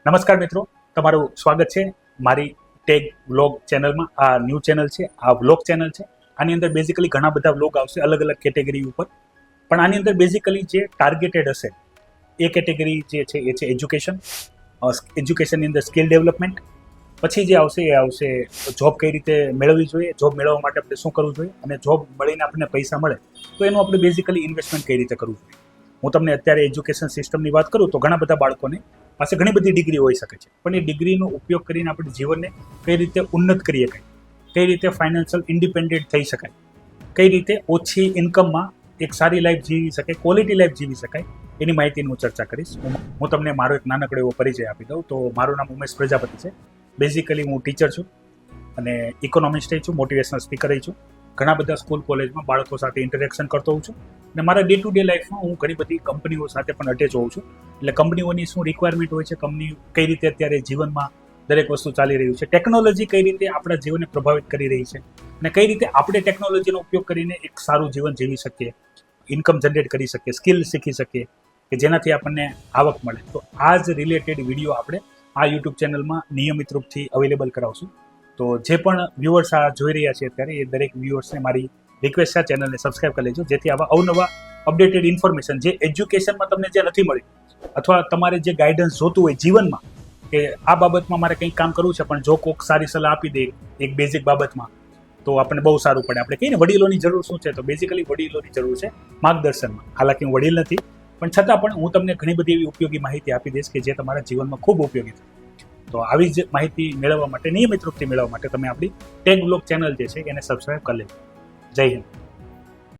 નમસ્કાર મિત્રો, તમારું સ્વાગત છે મારી ટેગ વ્લોગ ચેનલમાં. આ ન્યૂ ચેનલ છે, આ વ્લોગ ચેનલ છે. આની અંદર બેઝિકલી ઘણા બધા વ્લોગ આવશે અલગ અલગ કેટેગરી ઉપર, પણ આની અંદર બેઝિકલી જે ટાર્ગેટેડ હશે એ કેટેગરી જે છે એ છે એજ્યુકેશન. એજ્યુકેશનની અંદર સ્કિલ ડેવલપમેન્ટ. પછી જે આવશે એ આવશે જોબ કઈ રીતે મેળવવી જોઈએ, જોબ મેળવવા માટે આપણે શું કરવું જોઈએ, અને જોબ મળીને આપણને પૈસા મળે તો એનું આપણે બેઝિકલી ઇન્વેસ્ટમેન્ટ કઈ રીતે કરવું જોઈએ. હું તમને અત્યારે એજ્યુકેશન સિસ્ટમની વાત કરું તો ઘણા બધા બાળકોને પાસે ઘણી બધી ડિગ્રી હોઈ શકે છે, પણ એ ડિગ્રીનો ઉપયોગ કરીને આપણે જીવનને કઈ રીતે ઉન્નત કરી શકાય, કઈ રીતે ફાઇનાન્શિયલ ઇન્ડિપેન્ડન્ટ થઈ શકાય, કઈ રીતે ઓછી ઇન્કમમાં એક સારી લાઈફ જીવી શકાય, ક્વોલિટી લાઈફ જીવી શકાય, એની માહિતીની હું ચર્ચા કરીશ. હું તમને મારો એક નાનકડો એવો પરિચય આપી દઉં તો મારું નામ ઉમેશ પ્રજાપતિ છે. બેઝિકલી હું ટીચર છું અને ઇકોનોમિસ્ટ છું, મોટિવેશનલ સ્પીકર છું. ઘણા બધા સ્કૂલ કોલેજમાં બાળકો સાથે ઇન્ટરેક્શન કરતો હોઉં છું અને મારા ડે ટુ ડે લાઈફમાં હું ઘણી બધી કંપનીઓ સાથે પણ અટેચ હોઉં છું. એટલે કંપનીઓની શું રિક્વાયરમેન્ટ હોય છે, કંપની કઈ રીતે અત્યારે જીવનમાં દરેક વસ્તુ ચાલી રહ્યું છે, ટેકનોલોજી કઈ રીતે આપણા જીવનને પ્રભાવિત કરી રહી છે અને કઈ રીતે આપણે ટેકનોલોજીનો ઉપયોગ કરીને એક સારું જીવન જીવી શકીએ, ઇન્કમ જનરેટ કરી શકીએ, સ્કિલ શીખી શકીએ કે જેનાથી આપણને આવક મળે. તો આ જ રિલેટેડ વિડીયો આપણે આ યુટ્યુબ ચેનલમાં નિયમિત રૂપથી અવેલેબલ કરાવશું. તો જે પણ વ્યુઅર્સ આ જોઈ રહ્યા છે અત્યારે, એ દરેક વ્યુઅર્સને મારી રિક્વેસ્ટ છે આ ચેનલને સબસ્ક્રાઈબ કરી લેજો, જેથી આવા અવનવા અપડેટેડ ઇન્ફોર્મેશન જે એજ્યુકેશનમાં તમને જે નથી મળી અથવા તમારે જે ગાઈડન્સ જોતું હોય જીવનમાં કે આ બાબતમાં મારે કંઈક કામ કરવું છે, પણ જો કોઈક સારી સલાહ આપી દે એક બેઝિક બાબતમાં તો આપણને બહુ સારું પડે. આપણે કહીએ ને વડીલોની જરૂર શું છે, તો બેઝિકલી વડીલોની જરૂર છે માર્ગદર્શનમાં. હાલાકી હું વડીલ નથી, પણ છતાં પણ હું તમને ઘણી બધી એવી ઉપયોગી માહિતી આપી દઈશ કે જે તમારા જીવનમાં ખૂબ ઉપયોગી થાય. તો આવી જ માહિતી મેળવવા માટે, નિયમિત રૂપથી મેળવવા માટે તમે આપણી ટેગ વ્લોગ ચેનલ જે છે એને સબસ્ક્રાઈબ કરી લેજો. જય હિન્દ.